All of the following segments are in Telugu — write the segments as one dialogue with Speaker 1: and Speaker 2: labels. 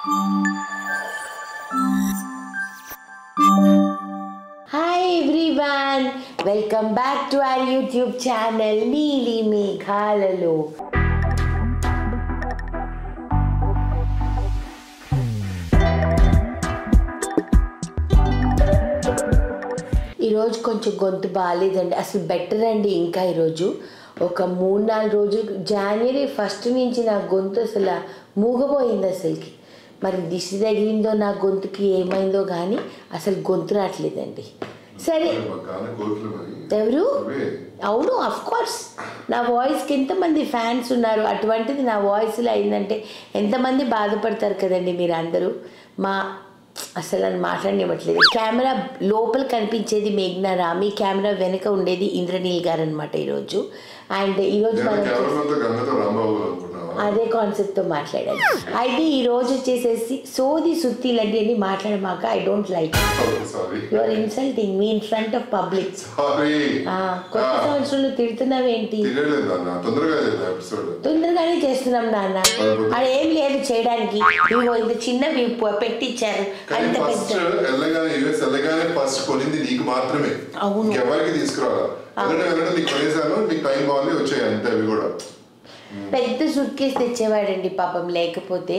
Speaker 1: Hi everyone, welcome back to our YouTube channel Neeli Meghalalo. ఈరోజు కొంచెం గొంతు బాగాలేదండి, అసలు బెటర్ అండి. ఇంకా ఈరోజు ఒక 3-4 రోజులు జనవరి 1 నుంచి నా గొంతు అసలు మూగపోయింది. అసలుకి మరి దిష్టి తగిలిందో నా గొంతుకి ఏమైందో కానీ అసలు గొంతు రావట్లేదండి. సరే ఎవరు? అవును, అఫ్ కోర్స్ నా వాయిస్కి ఎంతమంది ఫ్యాన్స్ ఉన్నారు. అటువంటిది నా వాయిస్లో అయిందంటే ఎంతమంది బాధపడతారు కదండి మీరు అందరూ. అసలు నన్ను మాట్లాడనివ్వట్లేదు. కెమెరా లోపల కనిపించేది మేఘ్నా రామి, కెమెరా వెనక ఉండేది ఇంద్రనీల్ గారు అనమాట ఈరోజు. అండ్ ఈరోజు అదే కాన్సెప్ట్తో మాట్లాడాను. అయితే ఈరోజు వచ్చేసేసి సోది సుత్తి ఇలాంటివన్నీ మాట్లాడమాక. I don't like you are insulting me in front of public. కొత్త సంవత్సరంలో తిడుతున్నావేంటి? తొందరగానే చేస్తున్నాం నాన్న, అది ఏం లేదు చేయడానికి. ఇదిగో ఇంత చిన్నవి పెట్టించారు. అంత పెద్ద అవును పెద్ద సూట్ కేసు తెచ్చేవాడండి పాపం. లేకపోతే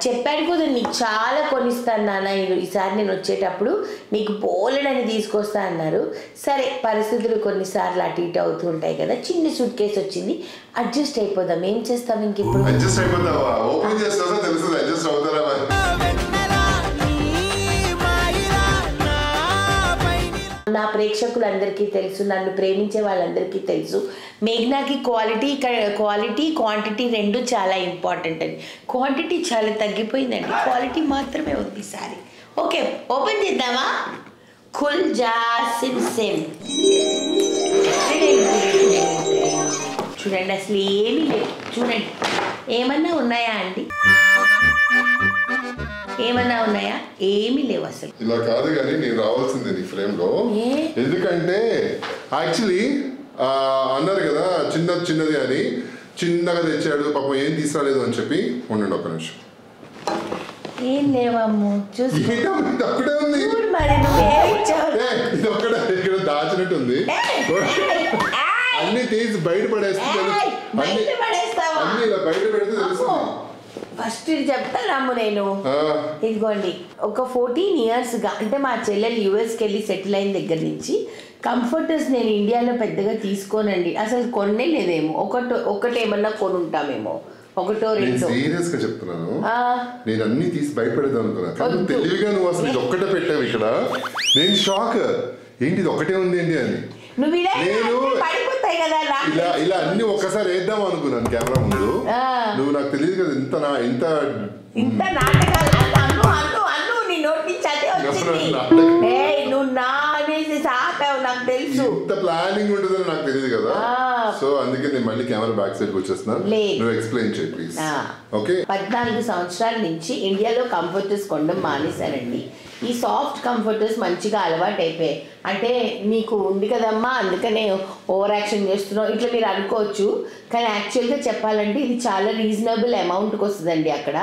Speaker 1: చెప్పాడు కదా, నీకు చాలా కొనిస్తాను నాన్న ఈసారి నేను వచ్చేటప్పుడు, నీకు బోలెడని తీసుకొస్తా అన్నారు. సరే పరిస్థితులు కొన్నిసార్లు అటు ఇటు అవుతూ ఉంటాయి కదా. చిన్న సూట్ కేసు వచ్చింది, అడ్జస్ట్ అయిపోదాం. ఏం చేస్తాం ఇంక ఇప్పుడు? నా ప్రేక్షకులందరికీ తెలుసు, నన్ను ప్రేమించే వాళ్ళందరికీ తెలుసు, మేఘ్నాకి క్వాలిటీ క్వాంటిటీ రెండు చాలా ఇంపార్టెంట్ అని. క్వాంటిటీ చాలా తగ్గిపోయిందండి, క్వాలిటీ మాత్రమే ఉంది ఈసారి. ఓకే, ఓపెన్ చేద్దామా? ఖుల్ జా సిమ్ సిమ్. చూడండి అసలు ఏమీ లేవు. చూడండి ఏమన్నా ఉన్నాయా అండి? ఏమన్నా ఉన్నాయా? ఏమీ లేవు అసలు.
Speaker 2: ఇలా కాదు కానీ నేను రావాల్సిందే నీ ఫ్రేమ్ లో. ఎందుకంటే యాక్చువల్లీ అన్నారు కదా చిన్నది అని, చిన్నగా తెచ్చాడు పాపం, ఏం తీసుకురాలేదు అని చెప్పి. ఉండండి ఒక్క నిమిషం.
Speaker 1: ఏం లేవమ్ము, చూసి
Speaker 2: అక్కడే ఉంది. ఇది ఒక్కడే ఇక్కడ దాచినట్టు ఉంది. అన్ని తీసి బయట పడేస్తే అన్ని ఇలా బయట పెడితే తెలుస్తుంది.
Speaker 1: ఫస్ట్ ఇది చెప్తానమ్ము నేను. ఇదిగోండి, ఒక 14 yearsగా అంటే మా చెల్లెలు యూఎస్కి వెళ్ళి సెటిల్ అయిన దగ్గర నుంచి కంఫర్టర్స్ నేను ఇండియాలో పెద్దగా తీసుకోనండి. అసలు కొన్నే లేదేమో, ఒకటేమన్నా కొని ఉంటామేమో, ఒకటో రెండో.
Speaker 2: సీరియస్ గా చెప్తున్నాను, నేను అన్ని తీసి బయటపడేద్దాం అనుకున్నా కానీ తెలివిగా నువ్వు అసలు ఇది ఒక్కటే పెట్టావు ఇక్కడ. నేను షాక్, ఏంటి ఇది ఒకటే ఉంది ఏంటి అని.
Speaker 1: నేను
Speaker 2: ఇలా అన్ని ఒక్కసారి వేద్దాం అనుకున్నాను కెమెరా ముందు. నువ్వు నాకు తెలియదు కదా ఇంత
Speaker 1: నాటకాలు నాకు తెలుసు.
Speaker 2: ఇంత ప్లానింగ్ ఉంటుందని నాకు తెలియదు కదా. సో అందుకే నేను మళ్ళీ కెమెరా బ్యాక్ సైడ్ వచ్చేస్తున్నాను. నువ్వు ఎక్స్ప్లెయిన్ చేయి ప్లీజ్. ఓకే,
Speaker 1: 14 సంవత్సరాల నుంచి ఇండియాలో కంఫర్టర్స్ కొనడం మానేశానండి. ఈ సాఫ్ట్ కంఫర్టర్స్ మంచిగా అలవాటు అయిపోయాయి. అంటే నీకు ఉంది కదమ్మా అందుకనే ఓవర్ యాక్షన్ చేస్తున్నావు ఇట్లా మీరు అనుకోవచ్చు, కానీ యాక్చువల్గా చెప్పాలంటే ఇది చాలా రీజనబుల్ అమౌంట్కి వస్తుందండి అక్కడ.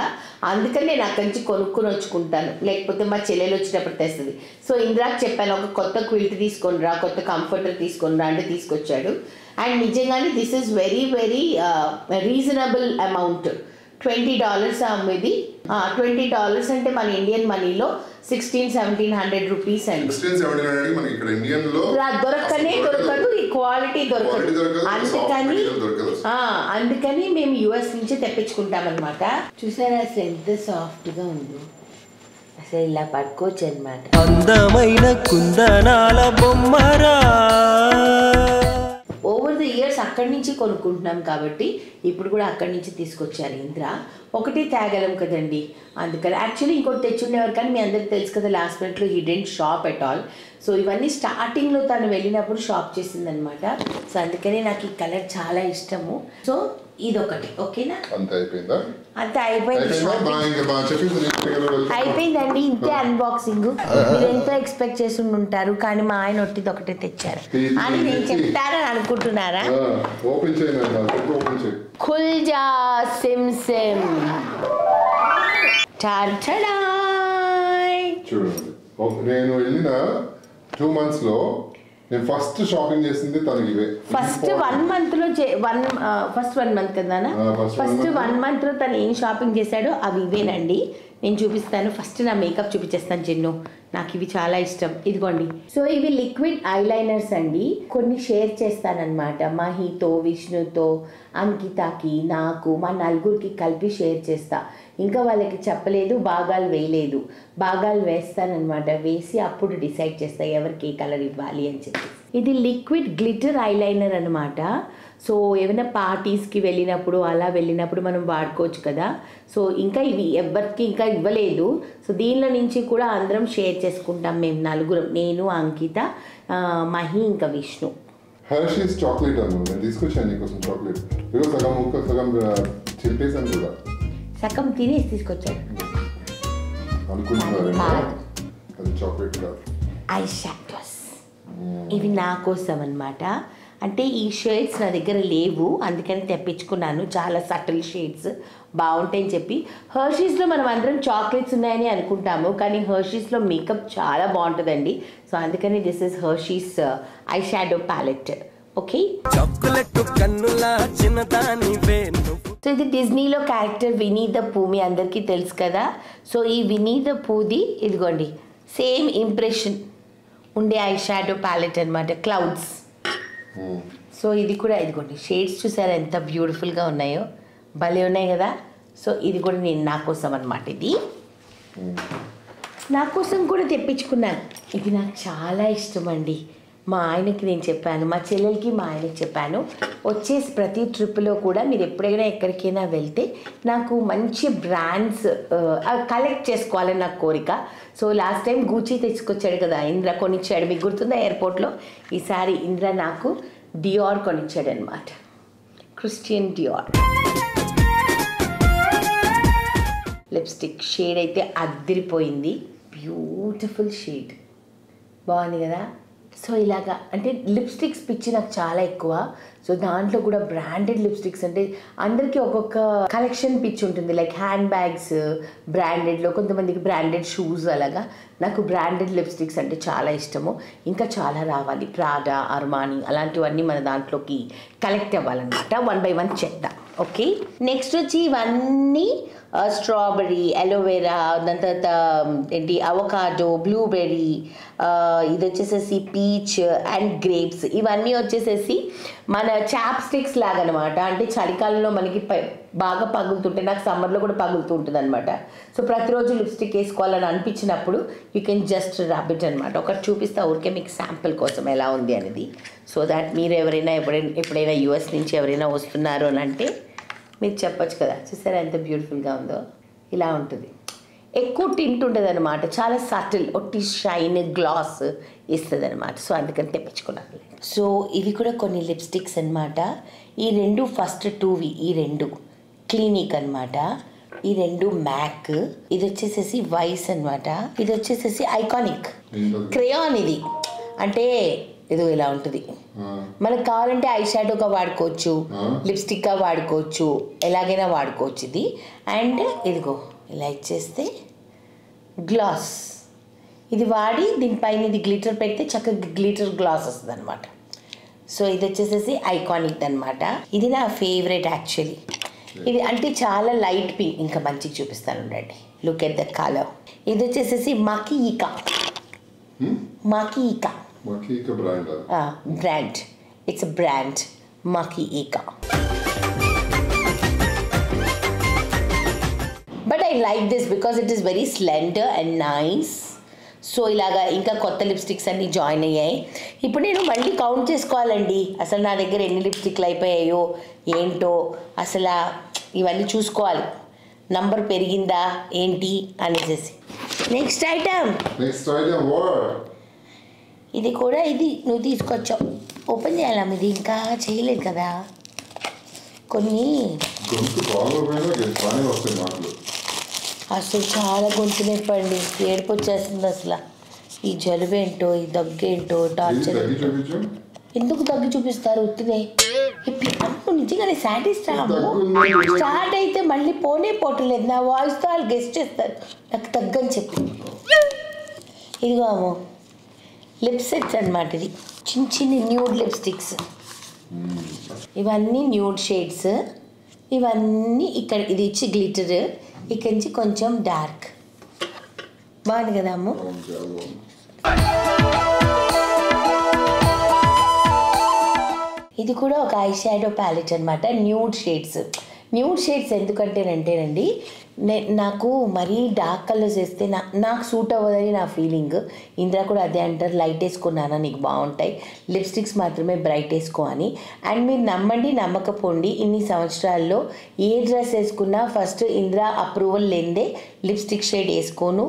Speaker 1: అందుకని నేను అక్కడి నుంచి కొనుక్కొని వచ్చుకుంటాను, లేకపోతే మా చెల్లెలు వచ్చేటప్పుడు తెస్తుంది. సో ఇంద్రాకి చెప్పాను, ఒక కొత్త క్విల్ట్ తీసుకొని రా, కొత్త కంఫర్టర్ తీసుకొని రా అంటే తీసుకొచ్చాడు. అండ్ నిజంగానే this is very very reasonable amount. $20 అమ్మేది. $20 అంటే మన ఇండియన్ మనీలో 1600-1700 రూపీస్ అండి. దొరకదు, ఈ క్వాలిటీ దొరకదు. అందుకని మేము యుఎస్ నుంచి తెప్పించుకుంటాం అనమాట. చూసారా అసలు ఎంత సాఫ్ట్గా ఉందో, అసలు ఇలా పట్టుకోవచ్చు అనమాట. అందమైన కుందనాల బొమ్మరా. ఓవర్ ద ఇయర్స్ అక్కడి నుంచి కొనుక్కుంటున్నాం కాబట్టి ఇప్పుడు కూడా అక్కడి నుంచి తీసుకొచ్చారు ఇంద్ర. ఒకటి తేగలం కదండి, అందుకని యాక్చువల్లీ ఇంకోటి తెచ్చుండేవారు కానీ మీ అందరికి తెలుసు కదా లాస్ట్ మినిట్లో he didn't shop at all. So ఇవన్నీ స్టార్టింగ్లో తను వెళ్ళినప్పుడు షాప్ చేసిందనమాట. సో అందుకని నాకు ఈ కలర్ చాలా ఇష్టము. సో ఇదొకటి ఓకేనా? అంతే అయిపోయిందండి, ఇంతే అన్బాక్సింగ్. మీరు ఎంతో ఎక్స్పెక్ట్ చేసి ఉంటారు కానీ మా ఆయన ఒట్టిది ఒకటే తెచ్చారు అని నేను చెప్తారని అనుకుంటున్నారా? ఖుల్ జా సిమ్ సిమ్.
Speaker 2: చూడండి నేను వెళ్ళిన 2 months లో నేను ఫస్ట్ షాపింగ్ చేసింది తనకి ఇవే.
Speaker 1: ఫస్ట్ 1 month లో ఫస్ట్ 1 month కదా, ఫస్ట్ 1 month లో తను ఏం షాపింగ్ చేశాడో అవి ఇవేనండి. నేను చూపిస్తాను. ఫస్ట్ నా మేకప్ చూపించేస్తాను చిన్ను. నాకు ఇవి చాలా ఇష్టం. ఇదిగోండి. సో ఇవి లిక్విడ్ ఐలైనర్స్ అండి. కొన్ని షేర్ చేస్తానన్నమాట. మహితో, విష్ణుతో, అంకితకి, నాకు, మా నలుగురికి కలిపి షేర్ చేస్తా. ఇంకా వాళ్ళకి చెప్పలేదు, భాగాలు వేయలేదు. భాగాలు వేస్తానన్నమాట. వేసి అప్పుడు డిసైడ్ చేస్తా ఎవరికి ఏ కలర్ ఇవ్వాలి అని చెప్పి. ఇది లిక్విడ్ గ్లిటర్ ఐలైనర్ అనమాట. సో ఏమైనా పార్టీస్కి వెళ్ళినప్పుడు అలా వెళ్ళినప్పుడు మనం వాడుకోవచ్చు కదా. సో ఇంకా ఇవి ఎవరికి ఇంకా ఇవ్వలేదు. సో దీనిలో నుంచి కూడా అందరం షేర్ చేసుకుంటాం మేము నలుగురం. నేను, అంకిత, మహి, ఇంకా విష్ణు.
Speaker 2: హర్షీస్ చాక్లెట్ అను నేను తీసుకొచ్చాను నీకోసం చాక్లెట్. ఇదిగో సగం ముక్క సగం చెప్పేసాను కూడా.
Speaker 1: సగం తినేసి తీసుకొచ్చాను
Speaker 2: అనుకుంటున్నారేమో, అది చాక్లెట్ కాదు.
Speaker 1: ఐ షాడోస్ ఇవి నా కోసం అనమాట. అంటే ఈ షేడ్స్ నా దగ్గర లేవు, అందుకని తెప్పించుకున్నాను. చాలా సటిల్ షేడ్స్ బాగుంటాయని చెప్పి. హర్షీస్లో మనం అందరం చాక్లెట్స్ ఉన్నాయని అనుకుంటాము, కానీ హర్షీస్లో మేకప్ చాలా బాగుంటుందండి. సో అందుకని this is Hershey's eye shadow palette. Okay, so ఇది డిజ్నీలో క్యారెక్టర్ వినీ ద పూ, మీ అందరికీ తెలుసు కదా. సో ఈ వినీ ద పూది ఇదిగోండి సేమ్ ఇంప్రెషన్ ఉండే ఐ షాడో ప్యాలెట్ అనమాట, క్లౌడ్స్. సో ఇది కూడా ఇదిగోండి షేడ్స్ చూసారా ఎంత బ్యూటిఫుల్గా ఉన్నాయో, భలే ఉన్నాయి కదా. సో ఇది కూడా నేను నా కోసం అనమాట. ఇది నా కోసం కూడా తెప్పించుకున్నాను. ఇది నాకు చాలా ఇష్టం అండి. మా ఆయనకి నేను చెప్పాను, మా చెల్లెలకి మా ఆయనకి చెప్పాను. వచ్చేసి ప్రతి ట్రిప్లో కూడా మీరు ఎప్పుడైనా ఎక్కడికైనా వెళ్తే నాకు మంచి బ్రాండ్స్ కలెక్ట్ చేసుకోవాలని నాకు కోరిక. సో లాస్ట్ టైం గూచీ తెచ్చుకొచ్చాడు కదా ఇంద్ర, కొనిచ్చాడు. మీకు గుర్తుందా ఎయిర్పోర్ట్లో? ఈసారి ఇంద్ర నాకు డియోర్ కొనిచ్చాడు అనమాట, క్రిస్టియన్ డియోర్. లిప్స్టిక్ షేడ్ అయితే అదిరిపోయింది, బ్యూటిఫుల్ షేడ్, బాగుంది కదా. సో ఇలాగా అంటే లిప్స్టిక్స్ పిచ్చి నాకు చాలా ఎక్కువ. సో దాంట్లో కూడా బ్రాండెడ్ లిప్స్టిక్స్ అంటే అందరికీ ఒక్కొక్క కలెక్షన్ పిచ్చి ఉంటుంది. లైక్ హ్యాండ్ బ్యాగ్స్ బ్రాండెడ్లో, కొంతమందికి బ్రాండెడ్ షూస్, అలాగా. నాకు బ్రాండెడ్ లిప్స్టిక్స్ అంటే చాలా ఇష్టము. ఇంకా చాలా రావాలి, ప్రాడా, అర్మానీ అలాంటివన్నీ మన దాంట్లోకి కలెక్ట్ అవ్వాలన్నమాట. 1 by 1 చేద్దాం. ఓకే, నెక్స్ట్ వచ్చి ఇవన్నీ స్ట్రాబెర్రీ, అలోవెరా, దాని తర్వాత ఏంటి అవకాడో, బ్లూబెర్రీ, ఇది వచ్చేసేసి పీచ్ అండ్ గ్రేప్స్. ఇవన్నీ వచ్చేసేసి మన చాప్ స్టిక్స్ లాగా అనమాట. అంటే చలికాలంలో మనకి బాగా పగులుతుంటే, నాకు సమ్మర్లో కూడా పగులుతూ ఉంటుంది అనమాట. సో ప్రతిరోజు లిప్స్టిక్ వేసుకోవాలని అనిపించినప్పుడు you can just rub it అనమాట. ఒకటి చూపిస్తా ఊరికే మీకు శాంపుల్ కోసం ఎలా ఉంది అనేది. సో దాట్ మీరు ఎప్పుడైనా యూఎస్ నుంచి ఎవరైనా వస్తున్నారు అని అంటే మీరు చెప్పచ్చు కదా. చూసారా ఎంత బ్యూటిఫుల్గా ఉందో. ఇలా ఉంటుంది, ఎక్కువ టింట్ ఉంటుంది అనమాట, చాలా సటిల్, ఒట్టి షైన్ గ్లాస్ ఇస్తుంది అనమాట. సో అందుకని తెప్పించుకున్నాను. సో ఇవి కూడా కొన్ని లిప్స్టిక్స్ అనమాట. ఈ రెండు ఫస్ట్ 2వి, ఈ రెండు క్లినిక్ అనమాట, ఈ రెండు మ్యాక్, ఇది వచ్చేసేసి వైస్ అనమాట, ఇది వచ్చేసేసి ఐకానిక్ క్రేయాన్. ఇది అంటే ఇది ఇలా ఉంటుంది. మనకు కావాలంటే ఐ షాడోగా వాడుకోవచ్చు, లిప్స్టిక్గా వాడుకోవచ్చు, ఎలాగైనా వాడుకోవచ్చు ఇది. అండ్ ఇదిగో ఇలా ఇచ్చేస్తే గ్లాస్, ఇది వాడి దీనిపైన ఇది గ్లిటర్ పెడితే చక్కగా గ్లిటర్ గ్లాస్ వస్తుంది అనమాట. సో ఇది వచ్చేసేసి ఐకానిక్ అనమాట. ఇది నా ఫేవరెట్ యాక్చువల్లీ. ఇది అంటే చాలా లైట్ పింక్, ఇంకా మంచిగా చూపిస్తాను ఉండండి. Look at the colour. ఇది వచ్చేసేసి మాకియికా. మాకియికా brand. It's a brand, Makiika. But I like this because it is very slender and nice. So ఇలాగా ఇంకా కొత్త లిప్స్టిక్స్ అన్నీ జాయిన్ అయ్యాయి. ఇప్పుడు నేను మళ్ళీ కౌంట్ చేసుకోవాలండి, అసలు నా దగ్గర ఎన్ని లిప్స్టిక్లు అయిపోయాయో ఏంటో, అసలు ఇవన్నీ చూసుకోవాలి, నంబర్ పెరిగిందా ఏంటి అనేసి. నెక్స్ట్ ఐటమ్ ఇది కూడా, ఇది నువ్వు తీసుకొచ్చావు, ఓపెన్ చేయాలా? ఇది ఇంకా చేయలేదు కదా. కొన్ని అసలు చాలా గొంతు నొప్పండి, ఏడుపు వచ్చేస్తుంది అసలు. ఈ జలుబు ఏంటో, ఈ దగ్గు ఏంటో, టార్చర్. ఎందుకు దగ్గు చూపిస్తారు? ఉత్తినే అమ్ము నిజంగానే సాటిస్ట్ స్టార్ట్ అయితే మళ్ళీ పోనే పోవట్లేదు. నా వాయిస్తో వాళ్ళు గెస్ట్ చేస్తారు నాకు తగ్గని చెప్పి. ఇదిగో అమ్ము లిప్ సెట్స్ అనమాట. ఇది చిన్న చిన్న న్యూడ్ లిప్స్టిక్స్, ఇవన్నీ న్యూడ్ షేడ్స్. ఇవన్నీ ఇక్కడ ఇది ఇచ్చి గ్లిటర్, ఇక్కడ నుంచి కొంచెం డార్క్. బాగుంది కదా అమ్ము. ఇది కూడా ఒక ఐ షాడో ప్యాలెట్ అనమాట. న్యూడ్ షేడ్స్ ఎందుకంటేనంటేనండి నాకు మరీ డార్క్ కలర్స్ వేస్తే నాకు సూట్ అవ్వదని నా ఫీలింగ్. ఇంద్ర కూడా అదే అంటారు, లైట్ వేసుకున్నానా నీకు బాగుంటాయి, లిప్స్టిక్స్ మాత్రమే బ్రైట్ వేసుకో అని. అండ్ మీరు నమ్మండి నమ్మకపోండి, ఇన్ని సంవత్సరాల్లో ఏ డ్రెస్ వేసుకున్నా ఫస్ట్ ఇంద్ర అప్రూవల్ లేనిదే లిప్స్టిక్ షేడ్ వేసుకోను,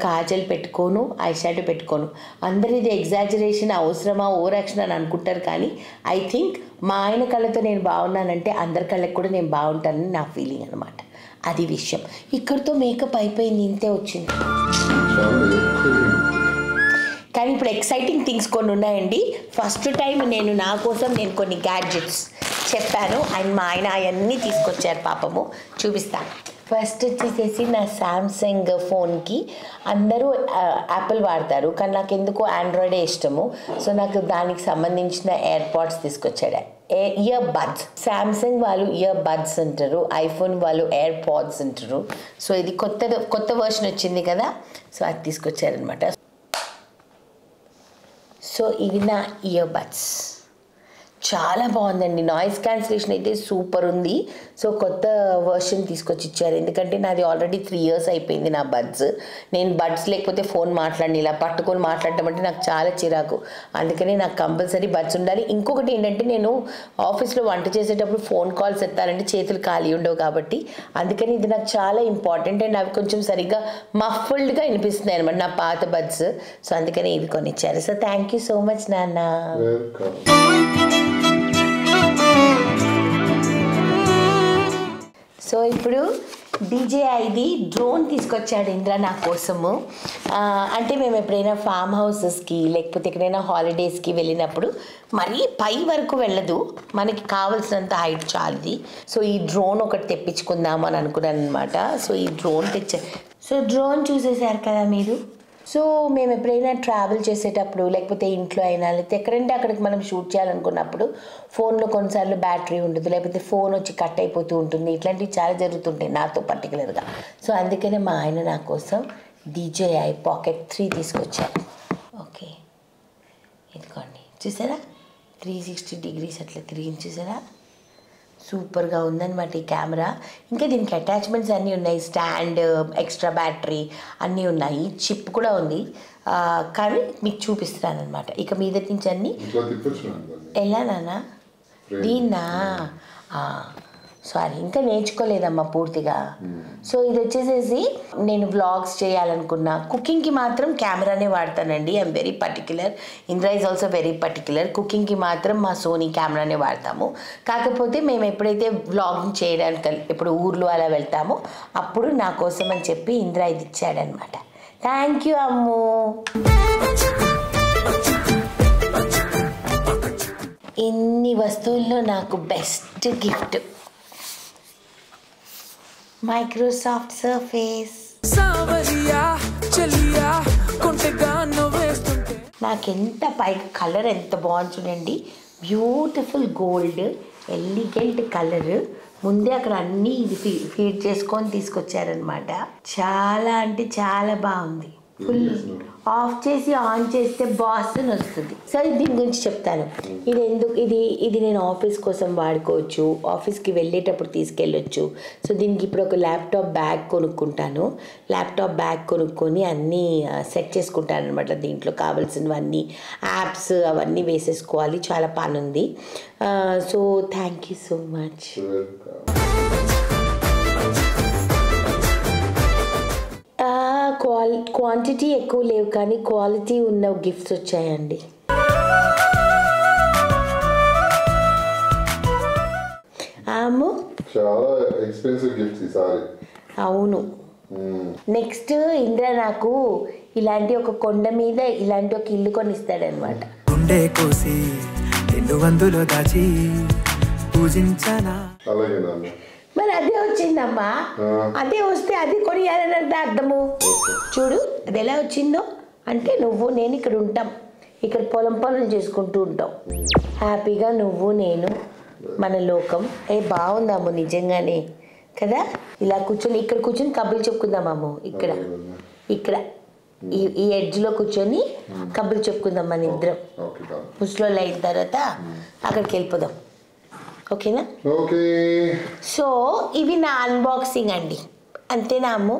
Speaker 1: కాజల్ పెట్టుకోను, ఐ షాడో పెట్టుకోను. అందరు ఇది ఎగ్జాజరేషన్ అవసరమా ఓవరాక్షన్ అని అనుకుంటారు, కానీ ఐ థింక్ మా ఆయన కళ్ళతో నేను బాగున్నానంటే అందరి కళ్ళకి కూడా నేను బాగుంటానని నా ఫీలింగ్ అనమాట. అది విషయం. ఇక్కడితో మేకప్ అయిపోయింది, ఇంతే వచ్చింది. కానీ ఇప్పుడు ఎక్సైటింగ్ థింగ్స్ కొన్ని ఉన్నాయండి. ఫస్ట్ టైం నా కోసం నేను కొన్ని గ్యాడ్జెట్స్ చెప్పాను అండ్ మా ఆయన అవన్నీ తీసుకొచ్చారు పాపము, చూపిస్తాను. ఫస్ట్ వచ్చేసేసి నా శాంసంగ్ ఫోన్కి అందరూ యాపిల్ వాడతారు, కానీ నాకు ఎందుకో ఆండ్రాయిడే ఇష్టము. సో నాకు దానికి సంబంధించిన ఎయిర్పాడ్స్ తీసుకొచ్చాడు, ఇయర్ బడ్స్. శాంసంగ్ వాళ్ళు ఇయర్ బడ్స్ అంటారు, ఐఫోన్ వాళ్ళు ఎయిర్ పాడ్స్ అంటారు. సో ఇది కొత్త వర్షన్ వచ్చింది కదా, సో అది తీసుకొచ్చారనమాట. సో ఇవి నా ఇయర్ బడ్స్, చాలా బాగుందండి. నాయిస్ క్యాన్సిలేషన్ అయితే సూపర్ ఉంది. సో కొత్త వర్షన్ తీసుకొచ్చి ఇచ్చారు, ఎందుకంటే నాది ఆల్రెడీ 3 years అయిపోయింది నా బడ్స్. నేను బడ్స్ లేకపోతే ఫోన్ మాట్లాడి ఇలా పట్టుకొని మాట్లాడటం అంటే నాకు చాలా చిరాకు, అందుకని నాకు కంపల్సరీ బడ్స్ ఉండాలి. ఇంకొకటి ఏంటంటే నేను ఆఫీస్లో వంట చేసేటప్పుడు ఫోన్ కాల్స్ ఎత్తాలంటే చేతులు ఖాళీ ఉండవు, కాబట్టి అందుకని ఇది నాకు చాలా ఇంపార్టెంట్. అండ్ అవి కొంచెం సరిగ్గా మఫ్ఫుల్డ్గా వినిపిస్తున్నాయి అనమాట నా పాత బడ్స్. సో అందుకని ఇది కొనిచ్చారు. So thank you so much నాన్న. సో ఇప్పుడు DJIది డ్రోన్ తీసుకొచ్చాడు ఇంద్ర నా కోసము. అంటే మేము ఎప్పుడైనా ఫామ్ హౌసెస్కి లేకపోతే ఎక్కడైనా హాలిడేస్కి వెళ్ళినప్పుడు మరీ పై వరకు వెళ్ళదు, మనకి కావాల్సినంత హైట్ చాలుది. సో ఈ డ్రోన్ ఒకటి తెప్పించుకుందాం అని అనుకున్నాను అనమాట. సో ఈ డ్రోన్ సో డ్రోన్ చూసేసారు కదా మీరు. సో మేము ఎప్పుడైనా ట్రావెల్ చేసేటప్పుడు లేకపోతే ఇంట్లో అయినా లేకపోతే ఎక్కడంటే అక్కడికి మనం షూట్ చేయాలనుకున్నప్పుడు ఫోన్లో కొన్నిసార్లు బ్యాటరీ ఉండదు, లేకపోతే ఫోన్ వచ్చి కట్ అయిపోతూ ఉంటుంది. ఇట్లాంటివి చాలా జరుగుతుంటాయి నాతో పర్టికులర్గా. సో అందుకనే మా ఆయన నా కోసం DJI Pocket 3 తీసుకొచ్చారు. ఓకే ఇదిగోండి, చూసారా 360 degrees అట్లా తిరిగి, చూసారా సూపర్గా ఉందన్నమాట ఈ కెమెరా. ఇంకా దీనికి అటాచ్మెంట్స్ అన్నీ ఉన్నాయి, స్టాండ్, ఎక్స్ట్రా బ్యాటరీ అన్నీ ఉన్నాయి, చిప్ కూడా ఉంది. కానీ మీకు చూపిస్తున్నాను అనమాట. ఇక మీదటి నుంచి అన్నీ ఎలా నాన్న దీన్నా సారీ ఇంకా నేర్చుకోలేదమ్మా పూర్తిగా. సో ఇది వచ్చేసేసి నేను వ్లాగ్స్ చేయాలనుకున్నా, కుకింగ్కి మాత్రం కెమెరానే వాడతానండి. I'm very particular, Indra is also very particular. కుకింగ్కి మాత్రం మా సోనీ కెమెరానే వాడతాము. కాకపోతే మేము ఎప్పుడైతే వ్లాగింగ్ చేయడానికి ఇప్పుడు ఊర్లో అలా వెళ్తామో అప్పుడు నా కోసం అని చెప్పి ఇంద్ర ఇది ఇచ్చాడనమాట. థ్యాంక్ యూ అమ్ము. ఇన్ని వస్తువుల్లో నాకు బెస్ట్ గిఫ్ట్ మైక్రోసాఫ్ట్ సర్ఫేస్. నాకెంత పైకి కలర్ ఎంత బాగుంది చూడండి, బ్యూటిఫుల్ గోల్డ్ ఎలిగెంట్ కలర్. ముందే అక్కడ అన్నీ ఇది ఫీడ్ చేసుకొని తీసుకొచ్చారనమాట. చాలా అంటే చాలా బాగుంది. ఫుల్ ఆఫ్ చేసి ఆన్ చేస్తే బాస్ అని వస్తుంది. సరే దీని గురించి చెప్తాను. ఇది ఎందుకు ఇది నేను ఆఫీస్ కోసం వాడుకోవచ్చు, ఆఫీస్కి వెళ్ళేటప్పుడు తీసుకెళ్ళొచ్చు. సో దీనికి ఇప్పుడు ఒక ల్యాప్టాప్ బ్యాగ్ కొనుక్కుంటాను. ల్యాప్టాప్ బ్యాగ్ కొనుక్కొని అన్నీ సెట్ చేసుకుంటాను అనమాట. దీంట్లో కావాల్సినవన్నీ యాప్స్ అవన్నీ వేసేసుకోవాలి, చాలా పని ఉంది. So thank you so much. Quantity ఎక్కువ లేవు కానీ క్వాలిటీ ఉన్న గిఫ్ట్స్ వచ్చాయండి.
Speaker 2: చాలా ఎక్స్పెన్సివ్ గిఫ్ట్స్ ఈసారి.
Speaker 1: అవును. నెక్స్ట్ ఇంద్ర నాకు ఇలాంటి ఒక కొండ మీద ఇలాంటి ఒక ఇల్లు కొని ఇస్తాడనమాట.
Speaker 3: పూజించనా.
Speaker 2: అలాగే నాన్న.
Speaker 1: మరి అదే వచ్చిందమ్మా, అదే వస్తే అది కొనియాలని అర్థము. చూడు అది ఎలా వచ్చిందో అంటే నువ్వు నేను ఇక్కడ ఉంటాం, ఇక్కడ పొలం పనులు చేసుకుంటూ ఉంటాం హ్యాపీగా, నువ్వు నేను మన లోకం. బాగుందాము నిజంగానే కదా. ఇలా కూర్చొని ఇక్కడ కూర్చొని కబుర్లు చెప్పుకుందాము. ఇక్కడ ఇక్కడ ఈ ఎడ్జ్లో కూర్చొని కబుర్లు చెప్పుకుందాం మన ఇద్దరం. ముసలోళ్ళు అయిన తర్వాత అక్కడికి వెళ్ళిపోదాం. ఓకేనా?
Speaker 2: ఓకే.
Speaker 1: సో ఇవి నా అన్బాక్సింగ్ అండి. అంతేనా అమ్ము?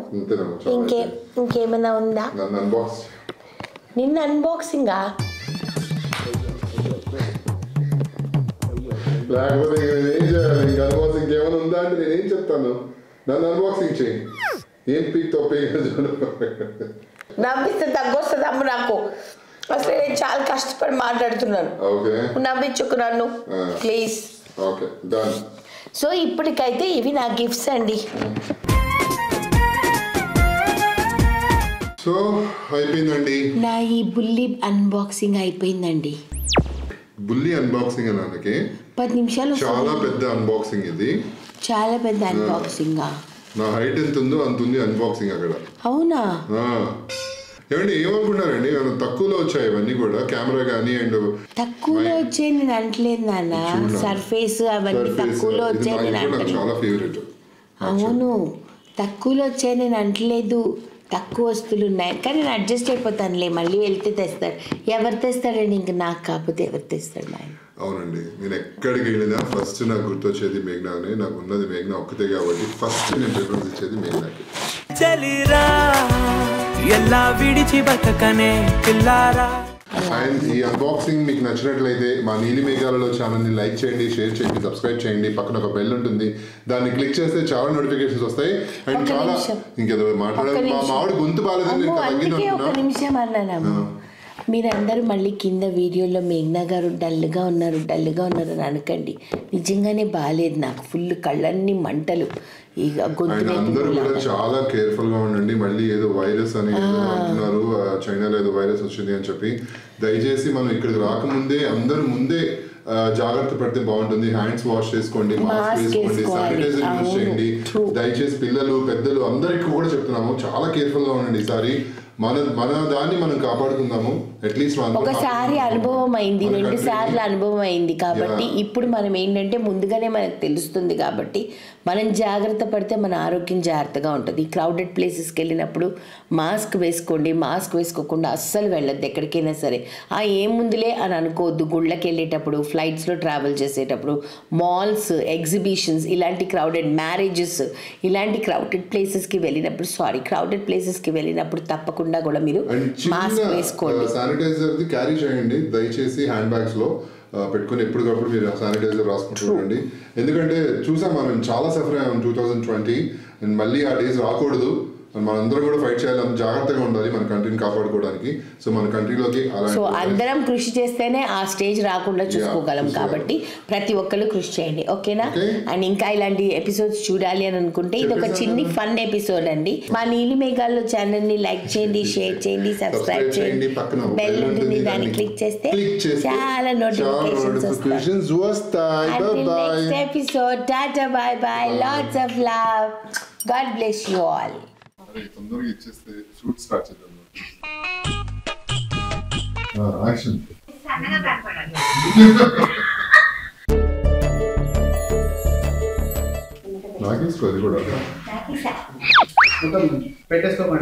Speaker 1: ఇంకేమైనా ఉందా? నిన్న అన్బాక్సింగా?
Speaker 2: లేకపోతే ఏం చేయాలి? ఇంకా అన్బాక్సింగ్ ఏమైనా ఉందా అంటే నేనేం చెప్తాను? నన్ను అన్బాక్సింగ్ చేయి. ఏం పీక్ తప్పే
Speaker 1: నవ్విస్తే తగ్గొస్తుంది అమ్మ నాకు. అసలు నేను చాలా కష్టపడి మాట్లాడుతున్నాను. నవ్వించుకు నన్ను ప్లీజ్. సో ఇప్పటికైతే ఇవి నా గిఫ్ట్స్ అండి.
Speaker 2: సో అయిపోయిందండి
Speaker 1: నా ఈ బుల్లి అన్బాక్సింగ్ అయిపోయిందండి.
Speaker 2: బుల్లి అన్బాక్సింగ్ అన్నకి
Speaker 1: 10 నిమిషాలు.
Speaker 2: చాలా పెద్ద అన్బాక్సింగ్ ఇది.
Speaker 1: చాలా పెద్ద అన్బాక్సింగ్.
Speaker 2: నా హైట్ ఎంత ఉందో అంత ఉంది అన్బాక్సింగ్ అక్కడ.
Speaker 1: అవునా?
Speaker 2: ఏమండి ఏమనుకున్నారండి? తక్కువలో వచ్చాయి ఇవన్నీ కూడా, కెమెరా కానీ అండ్
Speaker 1: తక్కువలో వచ్చాయి నేను అంటలేదు నాన్న. సర్ఫేస్ అవన్నీ తక్కువలో వచ్చాయి నేను అంటలేదు.
Speaker 2: చాలా ఫేవరెట్.
Speaker 1: అవును తక్కువలో వచ్చాయి నేను అంటలేదు. తక్కువ వస్తువులు ఉన్నాయి కానీ నేను అడ్జస్ట్ అయిపోతానులే. మళ్ళీ వెళ్తే తెస్తాడు. ఎవరు తెస్తాడండి? ఇంక నాకు కాకపోతే ఎవరు తెస్తాడు ఆయన?
Speaker 2: అవునండి, నేను ఎక్కడికి వెళ్ళినా ఫస్ట్ నాకు గుర్తొచ్చేది మేఘ్నానే. నాకు ఉన్నది మేఘ్నా ఒక్కతే కాబట్టి ఫస్ట్ నేను ప్రిఫరెన్స్ ఇచ్చేది మేఘ్నాకి. అండ్ ఈ అన్బాక్సింగ్ మీకు నచ్చినట్లయితే మా నీలి మేఘాలలో ఛానల్ని లైక్ చేయండి, షేర్ చేయండి, సబ్స్క్రైబ్ చేయండి. పక్కన ఒక బెల్ ఉంటుంది, దాన్ని క్లిక్ చేస్తే చాలా నోటిఫికేషన్స్ వస్తాయి. అండ్ చాలా ఇంకేదో మాట్లాడాలి. మా మామిడి గొంతు బాగాలేదని
Speaker 1: ఒక నిమిషం అన్నాను. మీరందరూ మళ్ళీ కింద వీడియోలో మేఘ్నా గారు డల్గా ఉన్నారు అని అనకండి. నిజంగానే బాగాలేదు నాకు. ఫుల్ కళ్ళన్నీ మంటలు. ఇక
Speaker 2: అందరూ కూడా చాలా కేర్ఫుల్ గా ఉండండి. మళ్ళీ ఏదో వైరస్ అని అంటున్నారు, చైనాలో ఏదో వైరస్ వచ్చింది అని చెప్పి. దయచేసి మనం ఇక్కడికి రాకముందే అందరూ ముందే జాగ్రత్త పడితే బాగుంటుంది. హ్యాండ్స్ వాష్ చేసుకోండి, మాస్క్ వేసుకోండి, శానిటైజర్ యూజ్ చేయండి. దయచేసి పిల్లలు పెద్దలు అందరికీ కూడా చెప్తున్నాము, చాలా కేర్ఫుల్ గా ఉండండి. ఈసారి మన దాన్ని మనం కాపాడుకుందాము. అట్లీస్ట్
Speaker 1: ఒకసారి అనుభవం అయింది, 2 సార్లు అనుభవం అయింది కాబట్టి ఇప్పుడు మనం ఏంటంటే ముందుగానే మనకు తెలుస్తుంది కాబట్టి మనం జాగ్రత్త పడితే మన ఆరోగ్యం జాగ్రత్తగా ఉంటుంది. క్రౌడెడ్ ప్లేసెస్కి వెళ్ళినప్పుడు మాస్క్ వేసుకోండి. మాస్క్ వేసుకోకుండా అస్సలు వెళ్ళొద్దు ఎక్కడికైనా సరే. ఏముందులే అని అనుకోవద్దు. గుళ్ళకి వెళ్ళేటప్పుడు, ఫ్లైట్స్లో ట్రావెల్ చేసేటప్పుడు, మాల్స్, ఎగ్జిబిషన్స్, ఇలాంటి క్రౌడెడ్ మ్యారేజెస్, ఇలాంటి క్రౌడెడ్ ప్లేసెస్కి వెళ్ళినప్పుడు తప్పకుండా కూడా మీరు మాస్క్ వేసుకోండి.
Speaker 2: శానిటైజర్ క్యారీ చేయండి దయచేసి. హ్యాండ్ బ్యాగ్స్ లో పెట్టుకుని ఎప్పటికప్పుడు మీరు శానిటైజర్ రాసుకుంటూ ఉండండి. ఎందుకంటే చూసాం మనం చాలా సఫర్ అయ్యాం 2020. అండ్ మళ్ళీ ఆ డేస్ రాకూడదు. మనందరం కూడా ఫైట్ చేయాలి, జాగ్రత్తగా ఉండాలి మన కంట్రీని కాపాడుకోవడానికి. సో మన కంట్రీలోకి
Speaker 1: సో అందరం కృషి చేస్తేనే ఆ స్టేజ్ రాకుండా చూసుకోగలం కాబట్టి ప్రతి ఒక్కరు కృషి చేయండి. ఓకేనా? అండ్ ఇంకా ఇలాంటి ఎపిసోడ్స్ చూడాలి అని అనుకుంటే ఇది ఒక చిన్ని ఫన్ ఎపిసోడ్ అండి. మా నీలి మేఘాల్లో ఛానల్ ని లైక్ చేయండి, షేర్ చేయండి, సబ్స్క్రైబ్ చేయండి. బెల్ ఉంటుంది, దాన్ని క్లిక్ చేస్తే చాలా నోటిఫికేషన్స్ వస్తాయి. Next episode. Tata, by by, lots of love, God bless you all.
Speaker 2: తొందరగా ఇచ్చేస్తే షూట్ స్టార్ట్ చేద్దాం. యాక్షన్. నాకేసుకోవాలి కూడా
Speaker 4: పెట్టేసుకోండి.